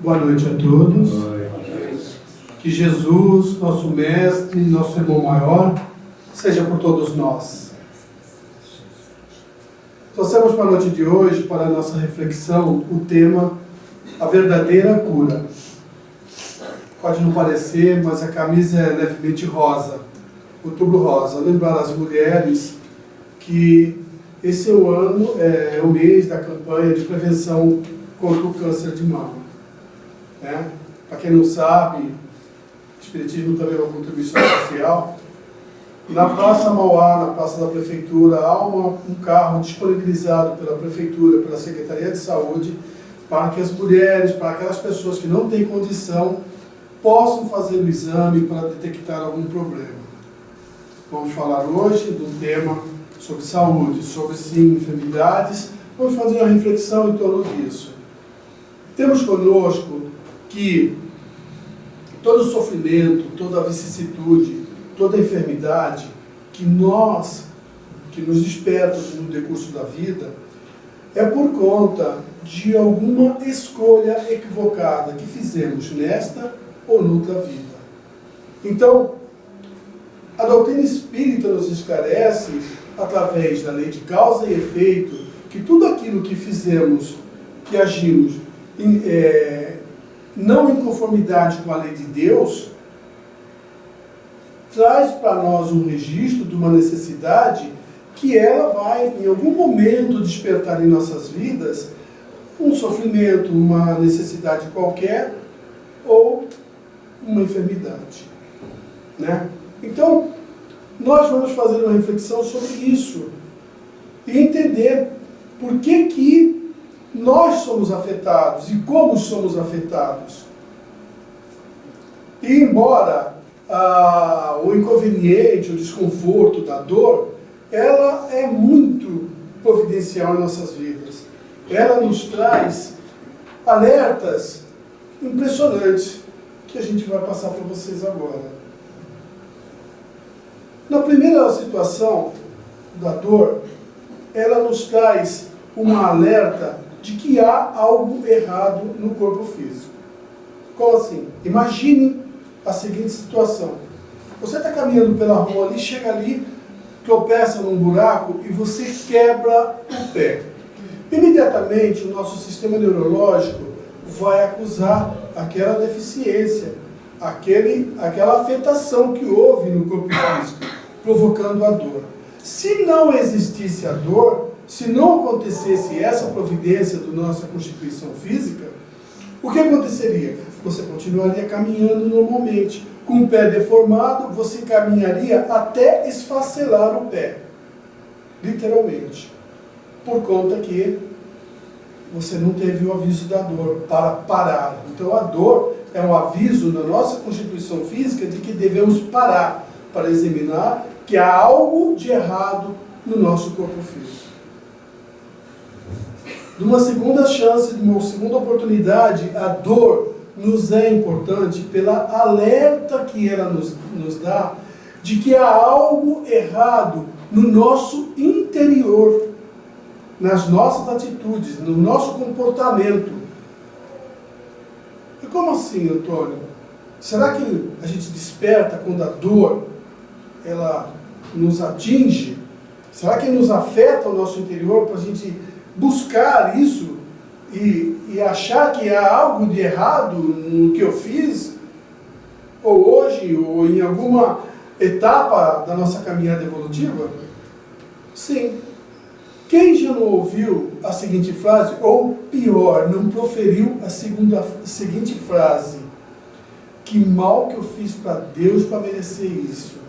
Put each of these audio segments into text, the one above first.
Boa noite a todos. Que Jesus, nosso Mestre, nosso irmão maior, seja por todos nós. Trouxemos para a noite de hoje, para a nossa reflexão, o tema A Verdadeira Cura. Pode não parecer, mas a camisa é levemente rosa, outubro rosa. Lembrar as mulheres que esse é o ano, é o mês da campanha de prevenção contra o câncer de mama. Para quem não sabe, o Espiritismo também é uma contribuição social. Na Praça Mauá, na Praça da Prefeitura, há um carro disponibilizado pela Prefeitura, pela Secretaria de Saúde, para que as mulheres, para aquelas pessoas que não têm condição, possam fazer o exame para detectar algum problema. Vamos falar hoje do tema sobre saúde, sobre sim, enfermidades. Vamos fazer uma reflexão em torno disso. Temos conosco que todo sofrimento, toda vicissitude, toda enfermidade que nos desperta no decurso da vida é por conta de alguma escolha equivocada que fizemos nesta ou noutra vida. Então, a doutrina espírita nos esclarece, através da lei de causa e efeito, que tudo aquilo que fizemos, que agimos, não em conformidade com a lei de Deus, traz para nós um registro de uma necessidade que ela vai, em algum momento, despertar em nossas vidas um sofrimento, uma necessidade qualquer ou uma enfermidade. Então, nós vamos fazer uma reflexão sobre isso e entender por que nós somos afetados e como somos afetados. E embora o inconveniente, o desconforto da dor, ela é muito providencial em nossas vidas. Ela nos traz alertas impressionantes que a gente vai passar para vocês agora. Na primeira situação da dor, ela nos traz uma alerta de que há algo errado no corpo físico. Como assim? Imagine a seguinte situação. Você está caminhando pela rua ali, chega ali, tropeça num buraco e você quebra o pé. Imediatamente o nosso sistema neurológico vai acusar aquela deficiência, aquela afetação que houve no corpo físico, provocando a dor. Se não existisse a dor, se não acontecesse essa providência da nossa constituição física, o que aconteceria? Você continuaria caminhando normalmente. Com o pé deformado, você caminharia até esfacelar o pé. Literalmente. Por conta que você não teve o aviso da dor para parar. Então a dor é um aviso na nossa constituição física de que devemos parar para examinar que há algo de errado no nosso corpo físico. De uma segunda chance, de uma segunda oportunidade, a dor nos é importante pela alerta que ela nos dá de que há algo errado no nosso interior, nas nossas atitudes, no nosso comportamento. E como assim, Antônio? Será que a gente desperta quando a dor ela nos atinge? Será que nos afeta o nosso interior para a gente buscar isso e achar que há algo de errado no que eu fiz, ou hoje, ou em alguma etapa da nossa caminhada evolutiva? Sim. Quem já não ouviu a seguinte frase, ou pior, não proferiu a seguinte frase: que mal que eu fiz para Deus para merecer isso?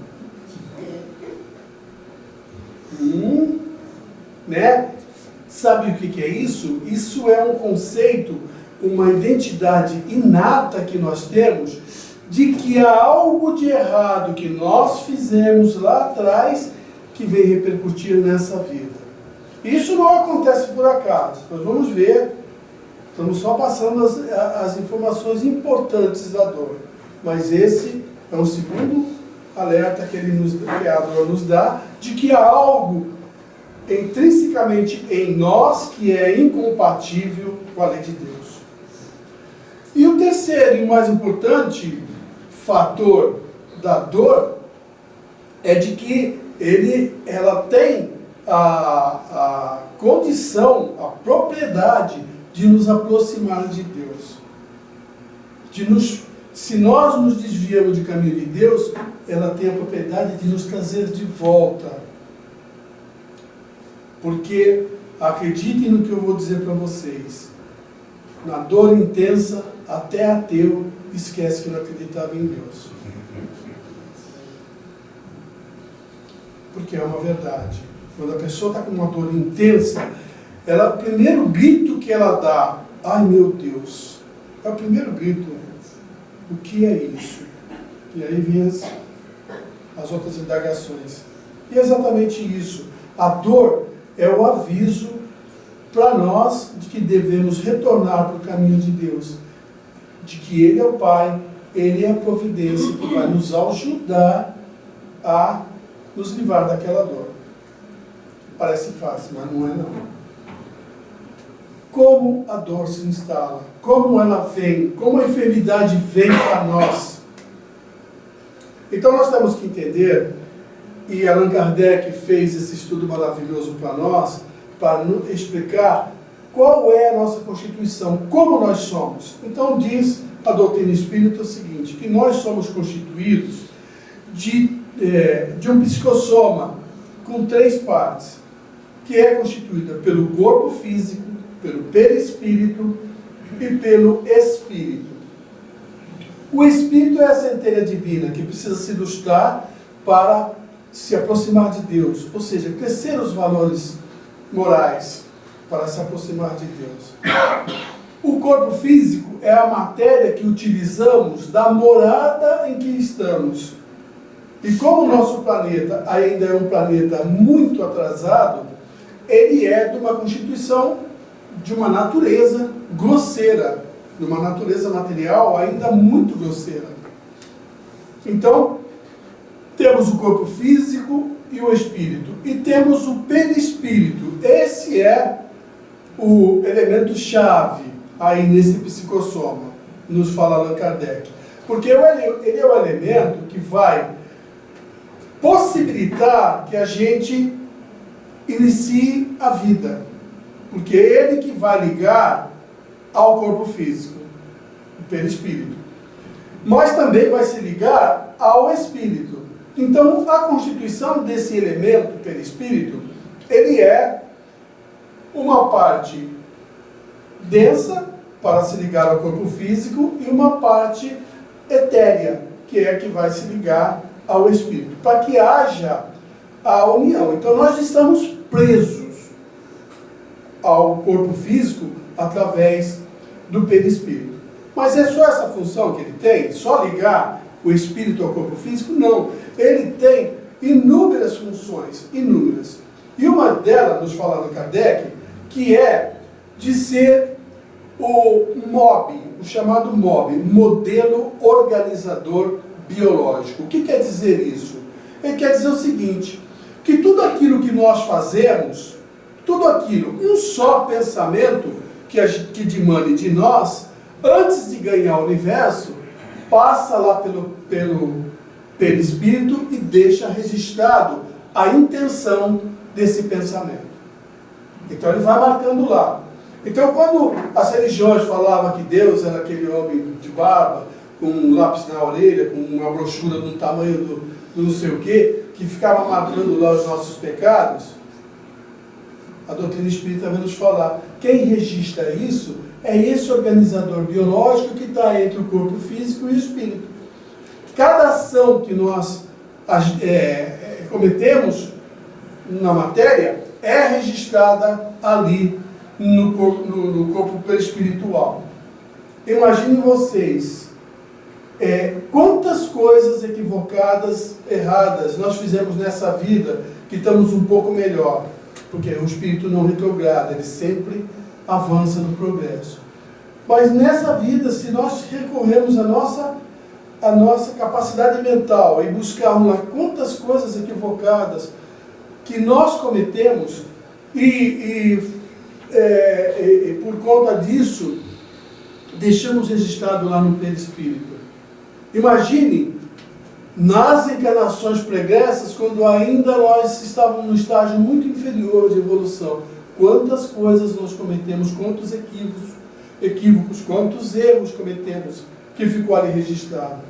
Sabe o que é isso? Isso é um conceito, uma identidade inata que nós temos de que há algo de errado que nós fizemos lá atrás que vem repercutir nessa vida. Isso não acontece por acaso. Nós vamos ver, estamos só passando as informações importantes da dor. Mas esse é um segundo alerta que a dor nos dá de que há algo intrinsecamente em nós que é incompatível com a lei de Deus. E terceiro e mais importante fator da dor é de que ela tem a condição, a propriedade de nos aproximar de Deus. Se nós nos desviamos do caminho de Deus, ela tem a propriedade de nos trazer de volta. Porque, acreditem no que eu vou dizer para vocês, na dor intensa, até ateu esquece que não acreditava em Deus. Porque é uma verdade. Quando a pessoa está com uma dor intensa, o primeiro grito que ela dá, ai meu Deus, é o primeiro grito. O que é isso? E aí vem as outras indagações. E é exatamente isso. A dor é o aviso para nós de que devemos retornar para o caminho de Deus. De que Ele é o Pai, Ele é a providência que vai nos ajudar a nos livrar daquela dor. Parece fácil, mas não é não. Como a dor se instala, como ela vem, como a enfermidade vem para nós. Então nós temos que entender, e Allan Kardec fez esse estudo maravilhoso para nós, para nos explicar qual é a nossa constituição, como nós somos. Então diz a doutrina espírita o seguinte, que nós somos constituídos de um psicossoma com 3 partes, que é constituída pelo corpo físico, pelo perispírito e pelo espírito. O espírito é a centelha divina que precisa se ilustrar para se aproximar de Deus, ou seja, crescer os valores morais para se aproximar de Deus. O corpo físico é a matéria que utilizamos da morada em que estamos. E como o nosso planeta ainda é um planeta muito atrasado, ele é de uma constituição de uma natureza grosseira, de uma natureza material ainda muito grosseira. Então, temos o corpo físico e o espírito. E temos o perispírito. Esse é o elemento chave aí nesse psicossoma, nos fala Allan Kardec. Porque ele é o elemento que vai possibilitar que a gente inicie a vida. Porque é ele que vai ligar ao corpo físico, o perispírito. Mas também vai se ligar ao espírito. Então, a constituição desse elemento perispírito, ele é uma parte densa, para se ligar ao corpo físico, e uma parte etérea, que é a que vai se ligar ao espírito, para que haja a união. Então, nós estamos presos ao corpo físico através do perispírito. Mas é só essa função que ele tem? Só ligar o espírito ao corpo físico? Não. Ele tem inúmeras funções, inúmeras. E uma delas, nos fala no Kardec, que é de ser o MOB, o chamado MOB, Modelo Organizador Biológico. O que quer dizer isso? Ele quer dizer o seguinte, que tudo aquilo que nós fazemos, tudo aquilo, um só pensamento que demande de nós, antes de ganhar o universo, passa lá pelo perispírito e deixa registrado a intenção desse pensamento. Então ele vai marcando lá. Então quando as religiões falavam que Deus era aquele homem de barba, com um lápis na orelha, com uma brochura do tamanho do não sei o quê, que ficava marcando lá os nossos pecados, a doutrina espírita vai nos falar, quem registra isso é esse organizador biológico que está entre o corpo físico e o espírito. Cada ação que nós cometemos na matéria é registrada ali no corpo perispiritual. Imaginem vocês, quantas coisas equivocadas, erradas nós fizemos nessa vida que estamos um pouco melhor. Porque o espírito não retrograda, ele sempre avança no progresso. Mas nessa vida, se nós recorrermos à nossa capacidade mental e buscarmos lá quantas coisas equivocadas que nós cometemos e por conta disso deixamos registrado lá no perispírito. Imagine, nas encarnações pregressas, quando ainda nós estávamos num estágio muito inferior de evolução, quantas coisas nós cometemos, quantos equívocos, quantos erros cometemos, que ficou ali registrado.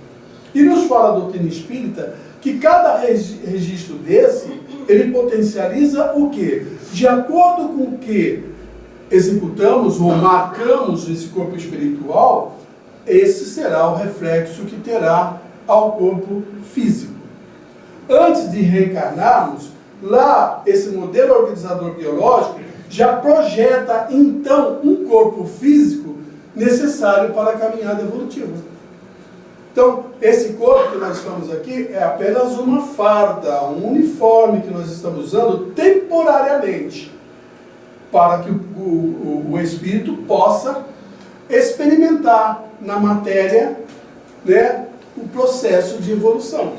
E nos fala a doutrina espírita que cada registro desse, ele potencializa o quê? De acordo com o que executamos ou marcamos nesse corpo espiritual, esse será o reflexo que terá ao corpo físico. Antes de reencarnarmos, lá esse modelo organizador biológico já projeta então um corpo físico necessário para a caminhada evolutiva. Então, esse corpo que nós estamos aqui é apenas uma farda, um uniforme que nós estamos usando temporariamente, para que o espírito possa experimentar na matéria, né, o processo de evolução.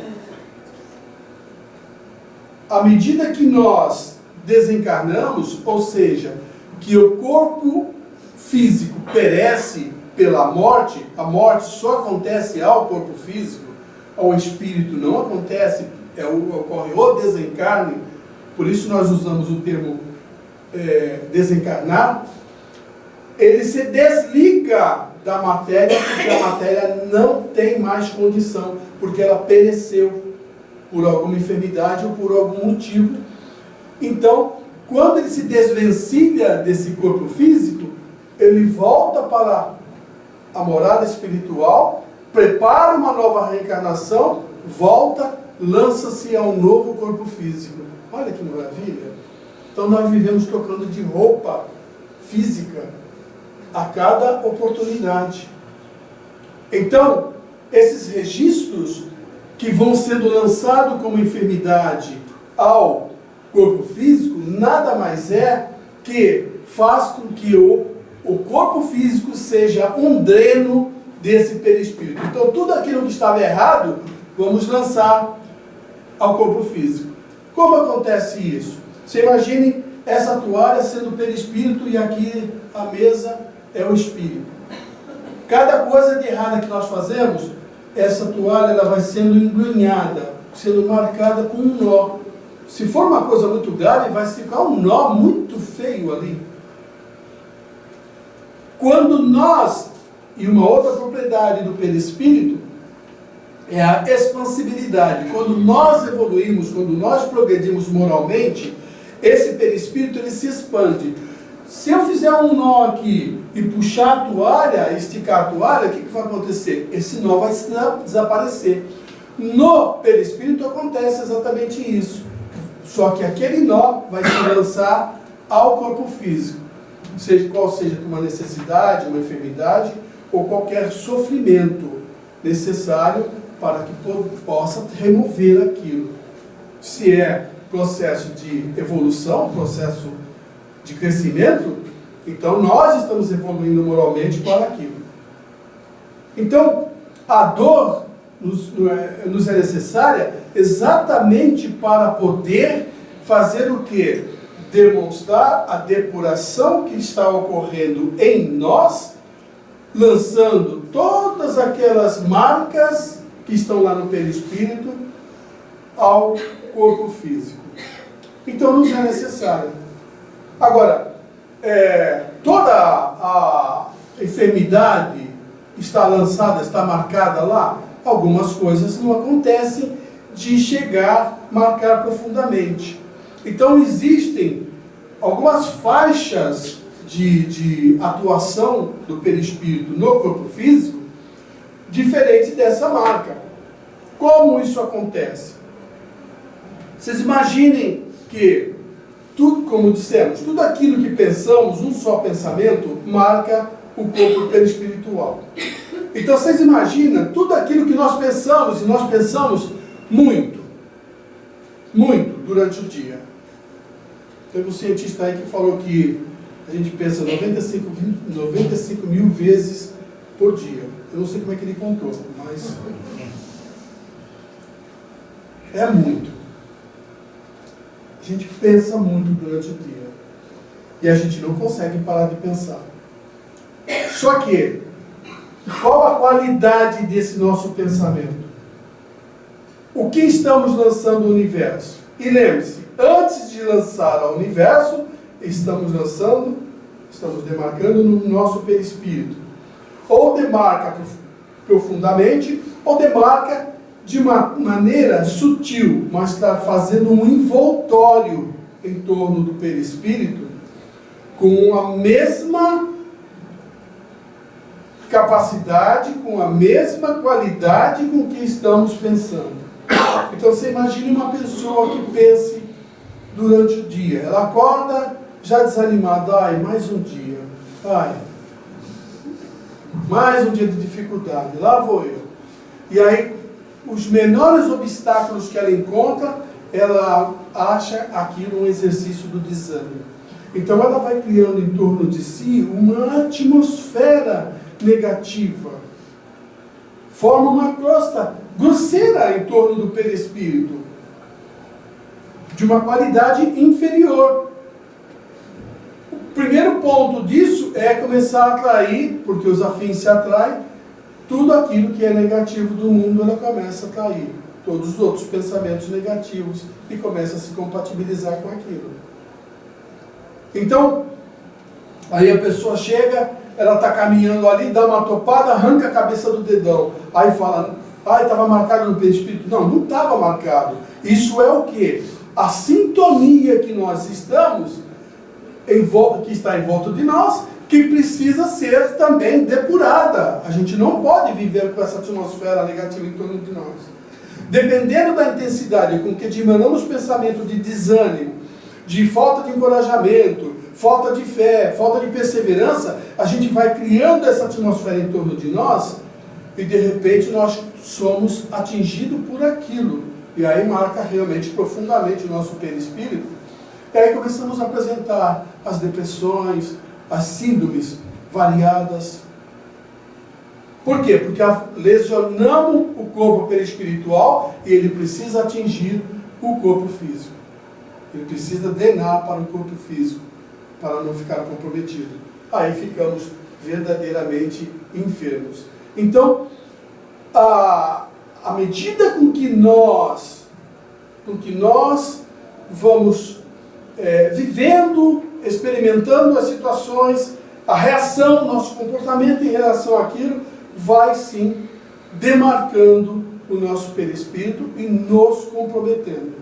À medida que nós desencarnamos, ou seja, que o corpo físico perece pela morte, a morte só acontece ao corpo físico, ao espírito não acontece, ocorre o desencarne, por isso nós usamos o termo desencarnar. Ele se desliga da matéria, porque a matéria não tem mais condição, porque ela pereceu por alguma enfermidade ou por algum motivo. Então, quando ele se desvencilha desse corpo físico, ele volta para a morada espiritual, prepara uma nova reencarnação, volta, lança-se a um novo corpo físico. Olha que maravilha! Então nós vivemos trocando de roupa física a cada oportunidade. Então, esses registros que vão sendo lançados como enfermidade ao corpo físico, nada mais é que faz com que o corpo físico seja um dreno desse perispírito. Então, tudo aquilo que estava errado, vamos lançar ao corpo físico. Como acontece isso? Você imagine essa toalha sendo o perispírito e aqui a mesa é o espírito. Cada coisa de errada que nós fazemos, essa toalha ela vai sendo engrunhada, sendo marcada com um nó. Se for uma coisa muito grave, vai ficar um nó muito feio ali. Quando nós, e uma outra propriedade do perispírito, é a expansibilidade. Quando nós evoluímos, quando nós progredimos moralmente, esse perispírito ele se expande. Se eu fizer um nó aqui e puxar a toalha, esticar a toalha, o que vai acontecer? Esse nó vai desaparecer. No perispírito acontece exatamente isso. Só que aquele nó vai se lançar ao corpo físico. Qual seja uma necessidade, uma enfermidade ou qualquer sofrimento necessário para que possa remover aquilo. Se é processo de evolução, processo de crescimento, então nós estamos evoluindo moralmente para aquilo. Então, a dor nos é necessária exatamente para poder fazer o quê? Demonstrar a depuração que está ocorrendo em nós, lançando todas aquelas marcas que estão lá no perispírito ao corpo físico. Então nos é necessário. Agora, toda a enfermidade está lançada, está marcada lá, algumas coisas não acontecem de chegar, marcar profundamente. Então existem algumas faixas de atuação do perispírito no corpo físico diferente dessa marca. Como isso acontece? Vocês imaginem que tudo, como dissemos, tudo aquilo que pensamos, um só pensamento, marca o corpo perispiritual. Então vocês imaginam tudo aquilo que nós pensamos, e nós pensamos muito durante o dia. Teve um cientista aí que falou que a gente pensa 95 mil vezes por dia. Eu não sei como é que ele contou, mas é muito. A gente pensa muito durante o dia. E a gente não consegue parar de pensar. Só que Qual a qualidade desse nosso pensamento? O que estamos lançando no universo? E lembre-se, antes de lançar ao universo, estamos demarcando no nosso perispírito. Ou demarca profundamente, ou demarca de uma maneira sutil, mas está fazendo um envoltório em torno do perispírito com a mesma capacidade, com a mesma qualidade com que estamos pensando. Então você imagine uma pessoa que pense durante o dia. Ela acorda já desanimada. Ai, mais um dia. Ai, mais um dia de dificuldade. Lá vou eu. E aí, os menores obstáculos que ela encontra, ela acha aquilo um exercício do desânimo. Então ela vai criando em torno de si uma atmosfera negativa. Forma uma crosta grosseira em torno do perispírito, de uma qualidade inferior. O primeiro ponto disso é começar a atrair, porque os afins se atraem, tudo aquilo que é negativo do mundo, ela começa a atrair. Todos os outros pensamentos negativos e começa a se compatibilizar com aquilo. Então, aí a pessoa chega, ela está caminhando ali, dá uma topada, arranca a cabeça do dedão. Aí fala, estava marcado no perispírito. Não, não estava marcado. Isso é o quê? A sintonia que nós estamos, que está em volta de nós, que precisa ser também depurada. A gente não pode viver com essa atmosfera negativa em torno de nós. Dependendo da intensidade com que emanamos pensamento de desânimo, de falta de encorajamento, falta de fé, falta de perseverança, a gente vai criando essa atmosfera em torno de nós e de repente nós somos atingidos por aquilo. E aí marca realmente profundamente o nosso perispírito. E aí começamos a apresentar as depressões, as síndromes variadas. Por quê? Porque lesionamos o corpo perispiritual e ele precisa atingir o corpo físico. Ele precisa drenar para o corpo físico, para não ficar comprometido. Aí ficamos verdadeiramente enfermos. Então, à medida com que nós vamos vivendo, experimentando as situações, a reação, nosso comportamento em relação àquilo, vai sim demarcando o nosso perispírito e nos comprometendo.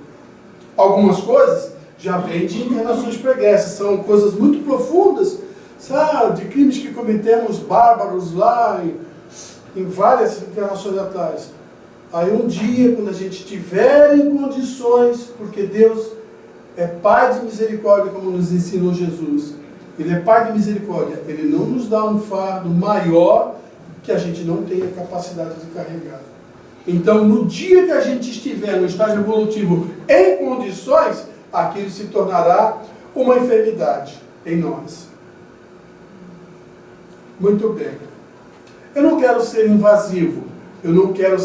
Algumas coisas já vêm de encarnações pregressas, são coisas muito profundas, sabe, de crimes que cometemos bárbaros lá em várias encarnações atrás. Aí um dia, quando a gente estiver em condições, porque Deus é Pai de misericórdia, como nos ensinou Jesus, Ele é Pai de misericórdia, Ele não nos dá um fardo maior que a gente não tenha capacidade de carregar. Então, no dia que a gente estiver no estágio evolutivo em condições, aquilo se tornará uma enfermidade em nós. Muito bem. Eu não quero ser invasivo, eu não quero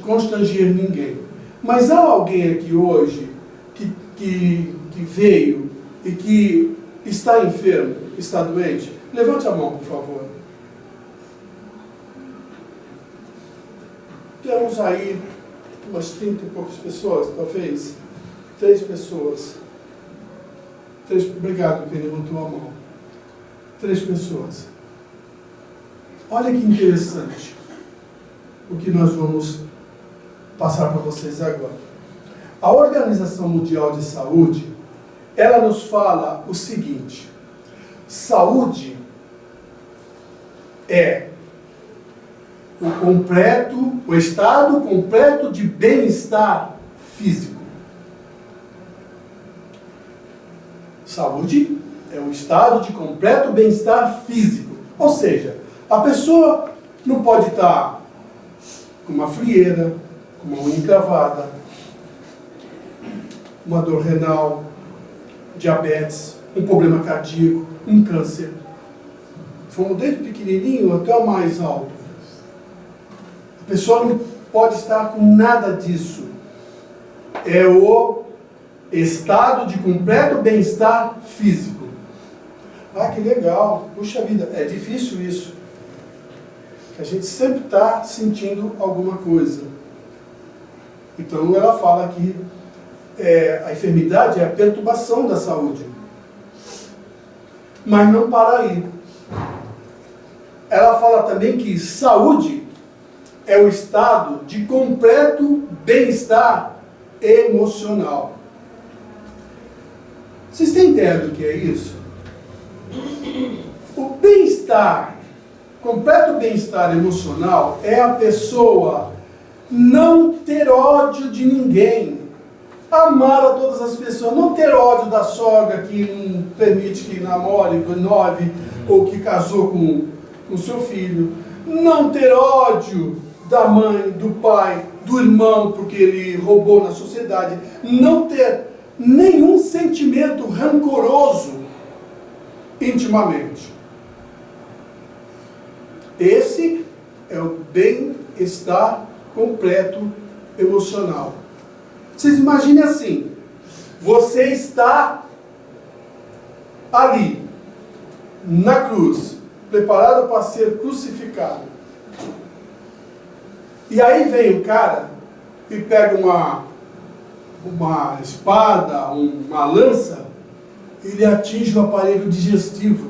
constranger ninguém. Mas há alguém aqui hoje que veio e que está enfermo, está doente? Levante a mão, por favor. Temos aí umas 30 e poucas pessoas, talvez. 3 pessoas. Obrigado quem levantou a mão. 3 pessoas. Olha que interessante o que nós vamos passar para vocês agora. A Organização Mundial de Saúde, ela nos fala o seguinte: saúde é o estado completo de bem-estar físico. Saúde é o estado de completo bem-estar físico. Ou seja, a pessoa não pode estar com uma frieira, com uma unha encravada, uma dor renal, diabetes, um problema cardíaco, um câncer. Fomos desde pequenininho até o mais alto. A pessoa não pode estar com nada disso. É o estado de completo bem-estar físico. Ah, que legal. Puxa vida, é difícil isso. que a gente sempre está sentindo alguma coisa. Então ela fala que a enfermidade é a perturbação da saúde. Mas não para aí. Ela fala também que saúde é o estado de completo bem-estar emocional. Vocês têm ideia do que é isso? O bem-estar, completo bem-estar emocional, é a pessoa não ter ódio de ninguém, amar a todas as pessoas, não ter ódio da sogra que não permite que namore, renove, ou que casou com seu filho, não ter ódio da mãe, do pai, do irmão, porque ele roubou na sociedade, não ter nenhum sentimento rancoroso intimamente. Esse é o bem-estar completo emocional. Vocês imaginem assim, você está ali, na cruz, preparado para ser crucificado. E aí vem o cara e pega uma espada, uma lança, e ele atinge o aparelho digestivo.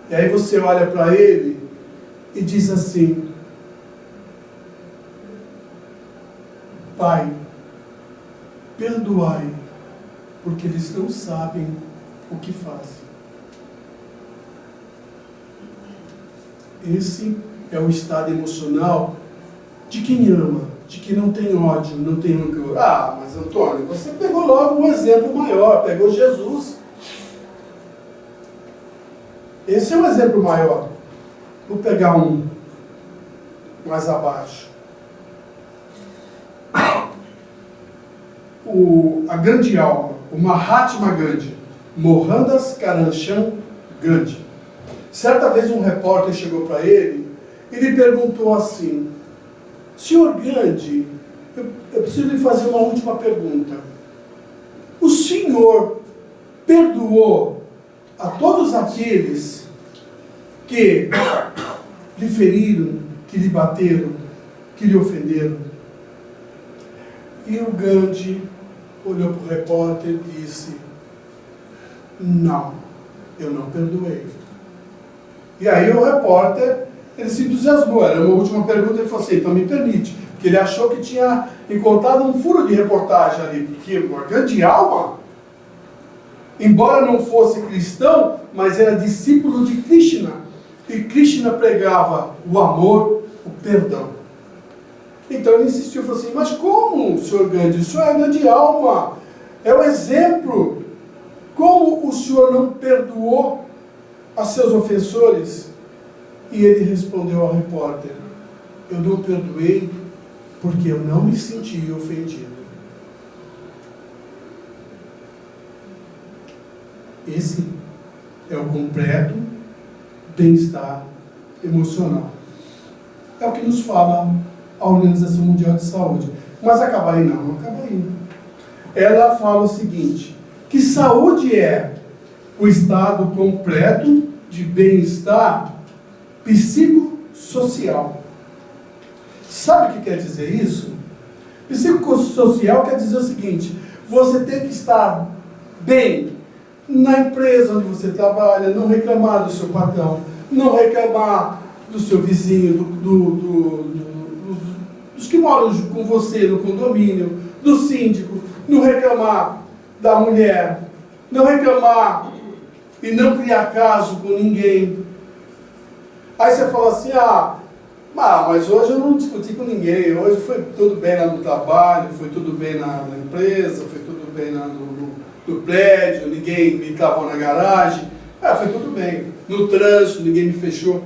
E aí você olha para ele e diz assim: Pai, perdoai, porque eles não sabem o que fazem. Esse é o estado emocional de quem ama, de quem não tem ódio, não tem rancor. Ah, mas Antônio, você pegou logo um exemplo maior, pegou Jesus. Esse é um exemplo maior. Vou pegar um mais abaixo. A grande alma, o Mahatma Gandhi, Mohandas Karamchand Gandhi. Certa vez um repórter chegou para ele e lhe perguntou assim: Senhor Gandhi, eu preciso lhe fazer uma última pergunta. O senhor perdoou a todos aqueles que lhe feriram, que lhe bateram, que lhe ofenderam? E o Gandhi olhou para o repórter e disse: não, eu não perdoei. E aí o repórter, ele se entusiasmou, era uma última pergunta, ele falou assim: então me permite, porque ele achou que tinha encontrado um furo de reportagem ali, porque uma grande alma, embora não fosse cristão, mas era discípulo de Krishna, e Krishna pregava o amor, o perdão. Então ele insistiu, falou assim: mas como, senhor Gandhi? O senhor é grande alma, é o exemplo. Como o senhor não perdoou a seus ofensores? E ele respondeu ao repórter: eu não perdoei porque eu não me senti ofendido. Esse é o completo bem-estar emocional. É o que nos fala a Organização Mundial de Saúde. Mas acaba aí não acaba aí. Ela fala o seguinte, que saúde é o estado completo de bem-estar psicossocial. Sabe o que quer dizer isso? Psicossocial quer dizer o seguinte: você tem que estar bem na empresa onde você trabalha, não reclamar do seu patrão, não reclamar do seu vizinho, dos que moram com você no condomínio, do síndico, não reclamar da mulher, não reclamar e não criar caso com ninguém. Aí você fala assim: mas hoje eu não discuti com ninguém, hoje foi tudo bem lá no trabalho, foi tudo bem na empresa, foi tudo bem lá no prédio, ninguém me clavou na garagem, foi tudo bem. No trânsito, ninguém me fechou.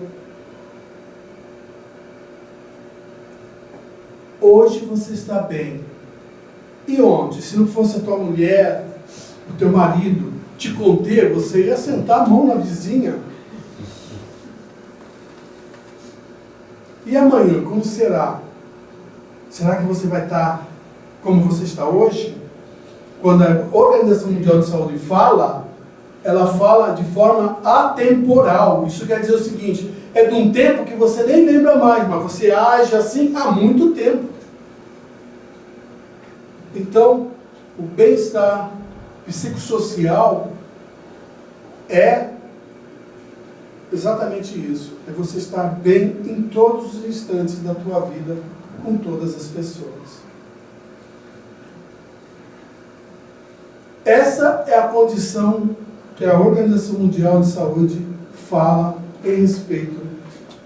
Hoje você está bem. E ontem, se não fosse a tua mulher, o teu marido, te conter, você ia sentar a mão na vizinha. E amanhã, como será? Será que você vai estar como você está hoje? Quando a Organização Mundial de Saúde fala ela fala de forma atemporal. Isso quer dizer o seguinte, é de um tempo que você nem lembra mais, mas você age assim há muito tempo. Então, o bem-estar psicossocial é exatamente isso. É você estar bem em todos os instantes da tua vida, com todas as pessoas. Essa é a condição que a Organização Mundial de Saúde fala em respeito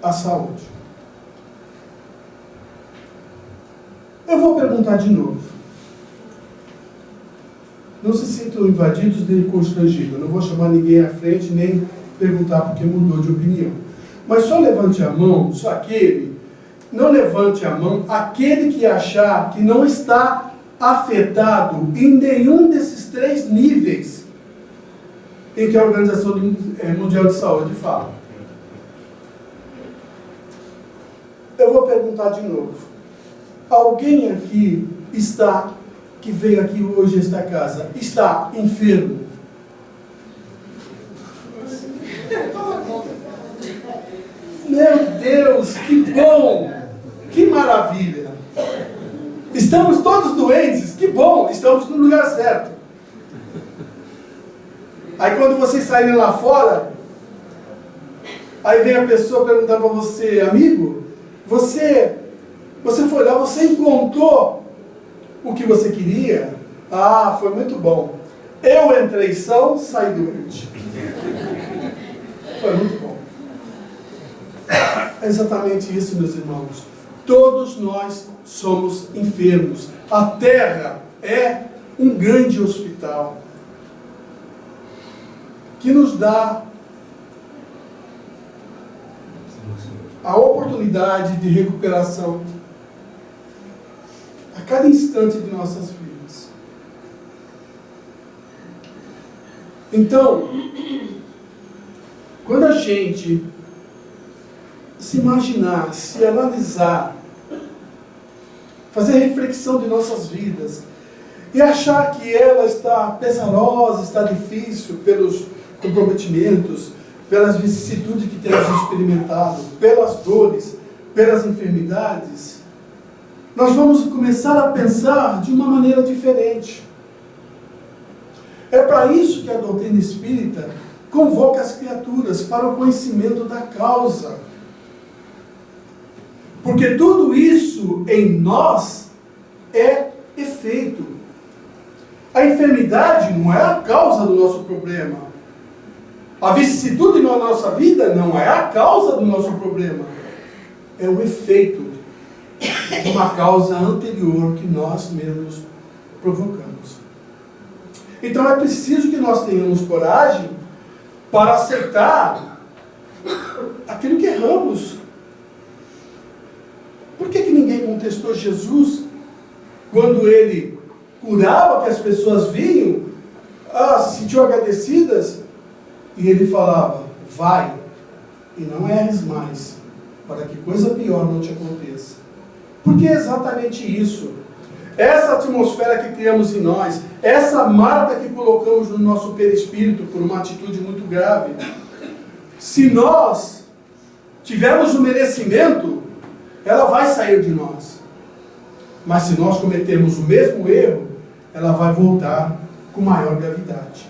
à saúde. Eu vou perguntar de novo. Não se sintam invadidos nem constrangidos. Não vou chamar ninguém à frente, nem perguntar porque mudou de opinião. Mas só levante a mão, só aquele, não levante a mão, aquele que achar que não está afetado em nenhum desses 3 níveis em que a Organização Mundial de Saúde fala. Eu vou perguntar de novo. Alguém aqui que veio aqui hoje a esta casa, está enfermo? Meu Deus, que bom! Que maravilha! Estamos todos doentes, que bom! Estamos no lugar certo. Aí quando vocês saírem lá fora, aí vem a pessoa perguntar para você, amigo, você foi lá, você encontrou o que você queria? Ah, foi muito bom. Eu entrei são, saí doente. Foi muito bom. É exatamente isso, meus irmãos. Todos nós somos enfermos. A Terra é um grande hospital que nos dá a oportunidade de recuperação a cada instante de nossas vidas. Então, quando a gente se imaginar, se analisar, fazer reflexão de nossas vidas e achar que ela está pesarosa, está difícil pelos comprometimentos, pelas vicissitudes que temos experimentado, pelas dores, pelas enfermidades, nós vamos começar a pensar de uma maneira diferente. É para isso que a doutrina espírita convoca as criaturas para o conhecimento da causa. Porque tudo isso em nós é efeito. A enfermidade não é a causa do nosso problema. A vicissitude na nossa vida não é a causa do nosso problema. É o efeito de uma causa anterior que nós mesmos provocamos. Então é preciso que nós tenhamos coragem para aceitar aquilo que erramos. Por que ninguém contestou Jesus quando ele curava, que as pessoas vinham, se sentiam agradecidas, e ele falava, vai, e não erres mais, para que coisa pior não te aconteça. Porque é exatamente isso. Essa atmosfera que criamos em nós, essa marca que colocamos no nosso perispírito por uma atitude muito grave, se nós tivermos o merecimento, ela vai sair de nós. Mas se nós cometermos o mesmo erro, ela vai voltar com maior gravidade.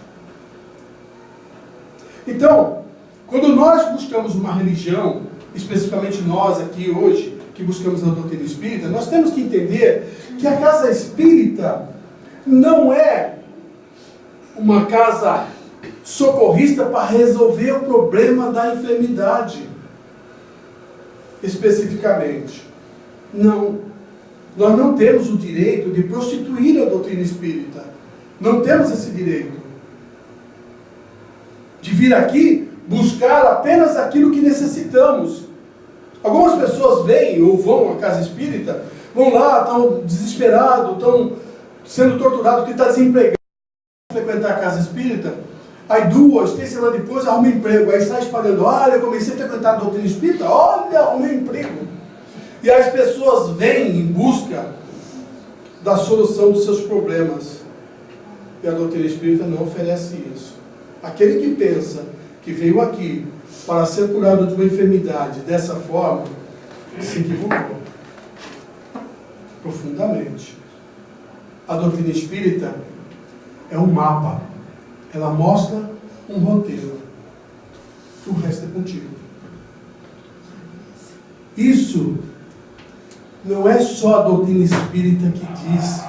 Então, quando nós buscamos uma religião, especificamente nós aqui hoje, que buscamos a doutrina espírita, nós temos que entender que a casa espírita não é uma casa socorrista para resolver o problema da enfermidade, especificamente. Não. Nós não temos o direito de prostituir a doutrina espírita. Não temos esse direito. De vir aqui buscar apenas aquilo que necessitamos. Algumas pessoas vêm ou vão à casa espírita, vão lá, estão desesperados, estão sendo torturados, porque está desempregado, frequentar a casa espírita. Aí 2, 3 semanas depois arruma emprego, aí sai espalhando, olha, eu comecei a frequentar a doutrina espírita, olha, arrumei emprego. E as pessoas vêm em busca da solução dos seus problemas. E a doutrina espírita não oferece isso. Aquele que pensa que veio aqui para ser curado de uma enfermidade dessa forma, se equivocou profundamente. A doutrina espírita é um mapa. Ela mostra um roteiro. O resto é contigo. Isso não é só a doutrina espírita que diz.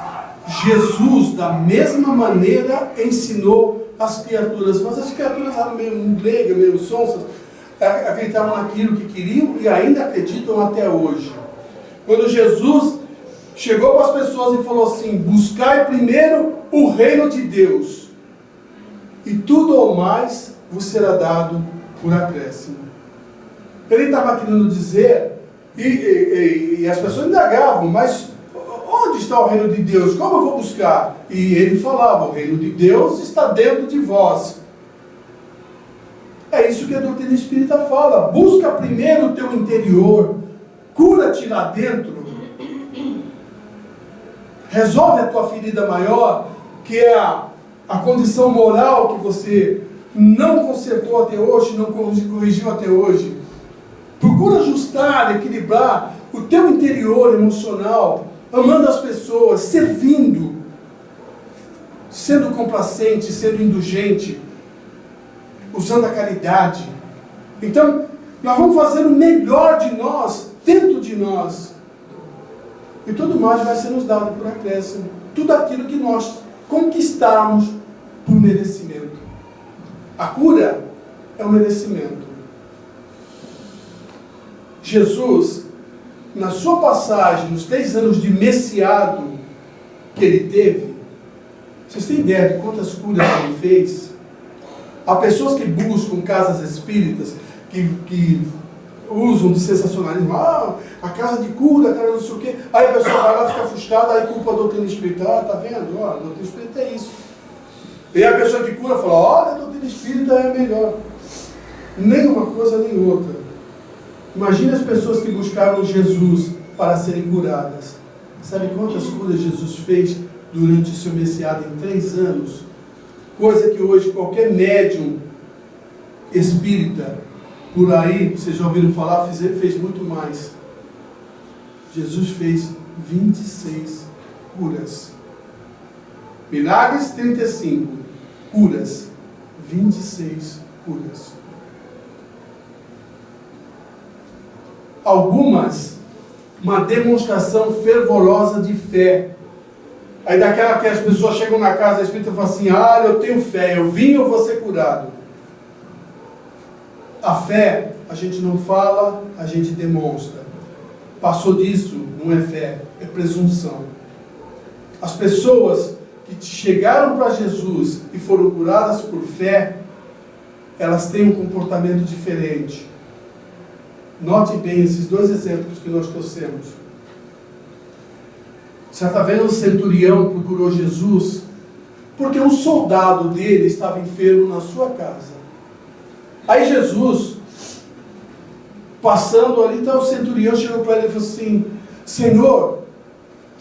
Jesus, da mesma maneira, ensinou as criaturas. Mas as criaturas eram meio leigas, meio sonsas, acreditavam naquilo que queriam e ainda acreditam até hoje. Quando Jesus chegou para as pessoas e falou assim: buscai primeiro o reino de Deus, e tudo ou mais vos será dado por acréscimo. Ele estava querendo dizer, e as pessoas indagavam, mas onde está o reino de Deus? Como eu vou buscar? E ele falava: o reino de Deus está dentro de vós. É isso que a doutrina espírita fala. Busca primeiro o teu interior, cura-te lá dentro, resolve a tua ferida maior, que é a condição moral que você não consertou até hoje, não corrigiu até hoje. Procura ajustar, equilibrar o teu interior emocional, amando as pessoas, servindo, sendo complacente, sendo indulgente, usando a caridade. Então, nós vamos fazer o melhor de nós, dentro de nós. E tudo mais vai ser nos dado por acréscimo. Tudo aquilo que nós conquistarmos por merecimento. A cura é um merecimento. Jesus, na sua passagem, nos 3 anos de messiado que ele teve, vocês têm ideia de quantas curas ele fez? Há pessoas que buscam casas espíritas, que usam de sensacionalismo, a casa de cura, a casa não sei o quê. Aí a pessoa vai lá, fica frustrada, aí culpa a doutrina espírita. Tá vendo? A doutrina espírita é isso. E a pessoa que cura fala: olha, a doutrina espírita é melhor. Nem uma coisa nem outra. Imagine as pessoas que buscaram Jesus para serem curadas. Sabe quantas curas Jesus fez durante o seu messiado em 3 anos? Coisa que hoje qualquer médium espírita por aí, vocês já ouviram falar, fez muito mais. Jesus fez 26 curas. Milagres, 35. Curas, 26 curas. Algumas, uma demonstração fervorosa de fé. Aí daquela que as pessoas chegam na casa da espírita e falam assim: eu tenho fé, eu vim, eu vou ser curado. A fé, a gente não fala, a gente demonstra. Passou disso, não é fé, é presunção. As pessoas que chegaram para Jesus e foram curadas por fé, elas têm um comportamento diferente. Note bem esses 2 exemplos que nós trouxemos. Certa vez o centurião procurou Jesus porque um soldado dele estava enfermo na sua casa. Aí Jesus, passando ali, então o centurião chegou para ele e falou assim: Senhor,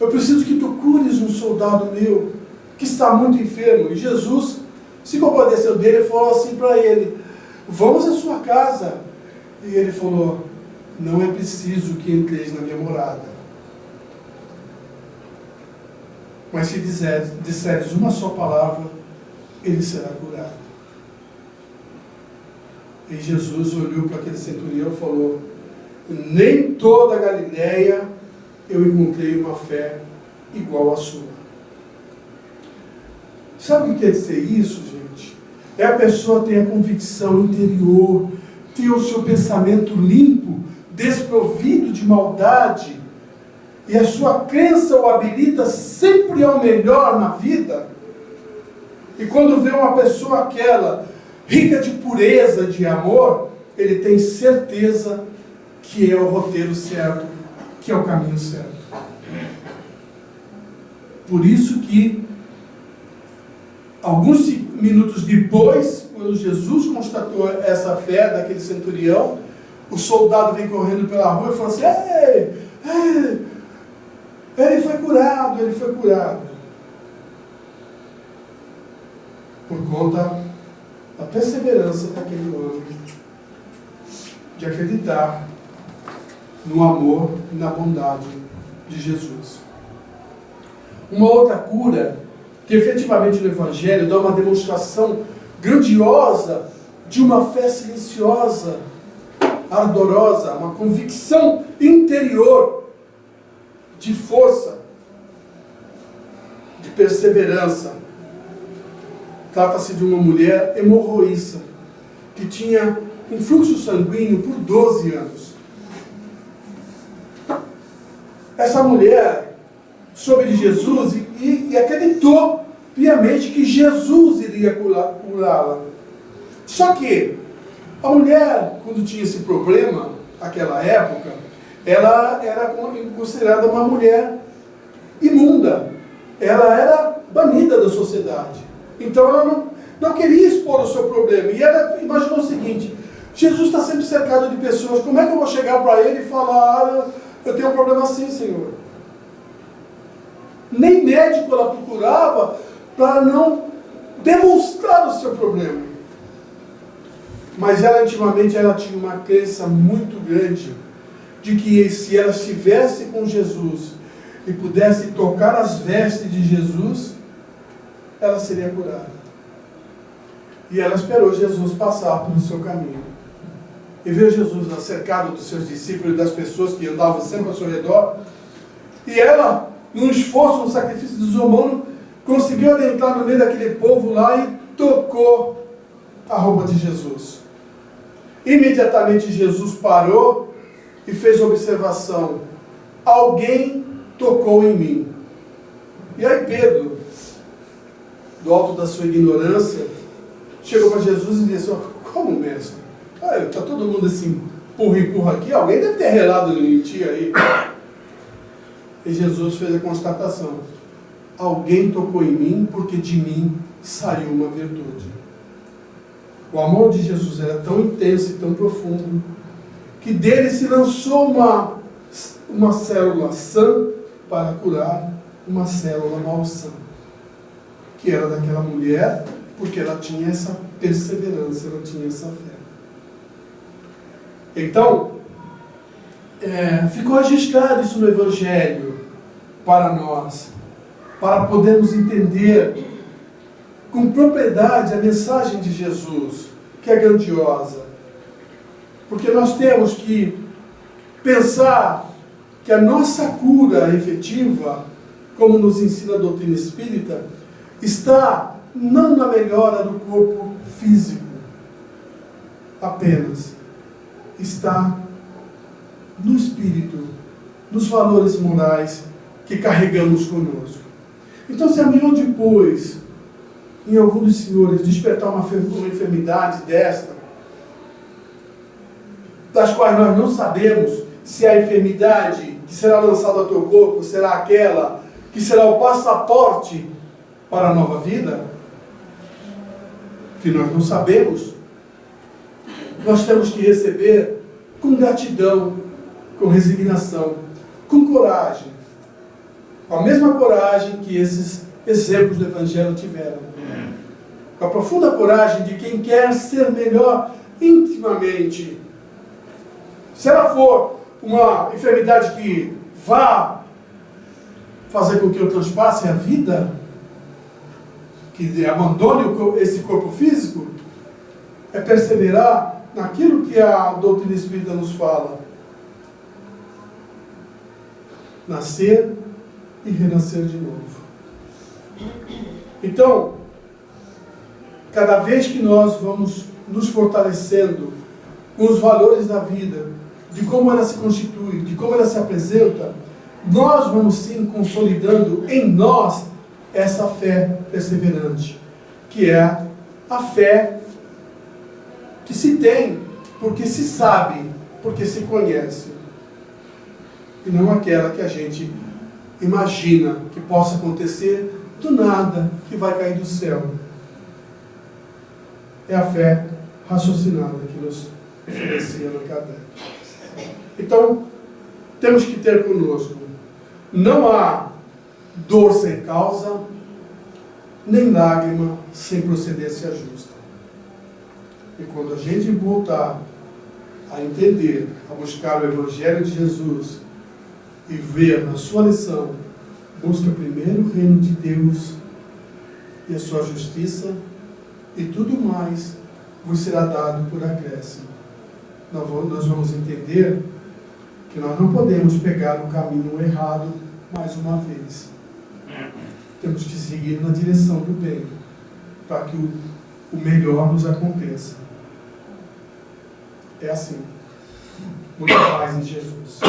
eu preciso que tu cures um soldado meu que está muito enfermo. E Jesus se compadeceu dele e falou assim para ele: vamos à sua casa. E ele falou: não é preciso que entreis na minha morada, mas se disseres uma só palavra, ele será curado. E Jesus olhou para aquele centurião e falou: nem toda a Galileia eu encontrei uma fé igual à sua. Sabe o que quer dizer isso, gente? É a pessoa ter a convicção interior, ter o seu pensamento limpo, desprovido de maldade, e a sua crença o habilita sempre ao melhor na vida. E quando vê uma pessoa aquela rica de pureza, de amor, ele tem certeza que é o roteiro certo, que é o caminho certo. Por isso que, alguns minutos depois, quando Jesus constatou essa fé daquele centurião, o soldado vem correndo pela rua e fala assim: ele foi curado, ele foi curado. Por conta a perseverança daquele homem de acreditar no amor e na bondade de Jesus. Uma outra cura, que efetivamente no Evangelho dá uma demonstração grandiosa de uma fé silenciosa, ardorosa, uma convicção interior de força, de perseverança. Trata-se de uma mulher hemorroíça, que tinha um fluxo sanguíneo por 12 anos. Essa mulher soube de Jesus e acreditou piamente que Jesus iria curá-la. Só que a mulher, quando tinha esse problema, naquela época, ela era considerada uma mulher imunda. Ela era banida da sociedade. Então ela não queria expor o seu problema. E ela imaginou o seguinte: Jesus está sempre cercado de pessoas, como é que eu vou chegar para ele e falar, eu tenho um problema assim, Senhor? Nem médico ela procurava para não demonstrar o seu problema. Mas ela intimamente ela tinha uma crença muito grande de que se ela estivesse com Jesus e pudesse tocar as vestes de Jesus, ela seria curada. E ela esperou Jesus passar pelo seu caminho. E viu Jesus cercado dos seus discípulos e das pessoas que andavam sempre ao seu redor. E ela, num esforço, num sacrifício desumano, conseguiu adentrar no meio daquele povo lá e tocou a roupa de Jesus. Imediatamente Jesus parou e fez a observação: alguém tocou em mim. E aí Pedro, do alto da sua ignorância, chegou para Jesus e disse: como, mestre? Está todo mundo assim, empurra aqui, alguém deve ter relado em ti aí. E Jesus fez a constatação: alguém tocou em mim, porque de mim saiu uma virtude. O amor de Jesus era tão intenso e tão profundo, que dele se lançou uma célula sã para curar uma célula malsã, que era daquela mulher, porque ela tinha essa perseverança, ela tinha essa fé. Então, ficou registrado isso no Evangelho para nós, para podermos entender com propriedade a mensagem de Jesus, que é grandiosa. Porque nós temos que pensar que a nossa cura efetiva, como nos ensina a doutrina espírita, está não na melhora do corpo físico apenas, está no espírito, nos valores morais que carregamos conosco. Então, se amanhã ou depois, em algum dos senhores, despertar uma enfermidade desta, das quais nós não sabemos se a enfermidade que será lançada ao teu corpo será aquela que será o passaporte para a nova vida, que nós não sabemos, nós temos que receber com gratidão, com resignação, com coragem, com a mesma coragem que esses exemplos do Evangelho tiveram, com a profunda coragem de quem quer ser melhor intimamente. Se ela for uma enfermidade que vá fazer com que eu transpasse a vida, que abandone esse corpo físico, é perseverar naquilo que a doutrina espírita nos fala: nascer e renascer de novo. Então, cada vez que nós vamos nos fortalecendo com os valores da vida, de como ela se constitui, de como ela se apresenta, nós vamos sim consolidando em nós essa fé perseverante, que é a fé que se tem porque se sabe, porque se conhece, e não aquela que a gente imagina que possa acontecer do nada, que vai cair do céu. É a fé raciocinada que nos oferecia no Kardec. Então, temos que ter conosco: não há dor sem causa, nem lágrima sem procedência justa. E quando a gente voltar a entender, a buscar o Evangelho de Jesus e ver na sua lição, busca primeiro o reino de Deus e a sua justiça, e tudo mais vos será dado por acréscimo. Nós vamos entender que nós não podemos pegar o caminho errado mais uma vez. Temos que seguir na direção do bem, para que o melhor nos aconteça. É assim. Muita paz em Jesus.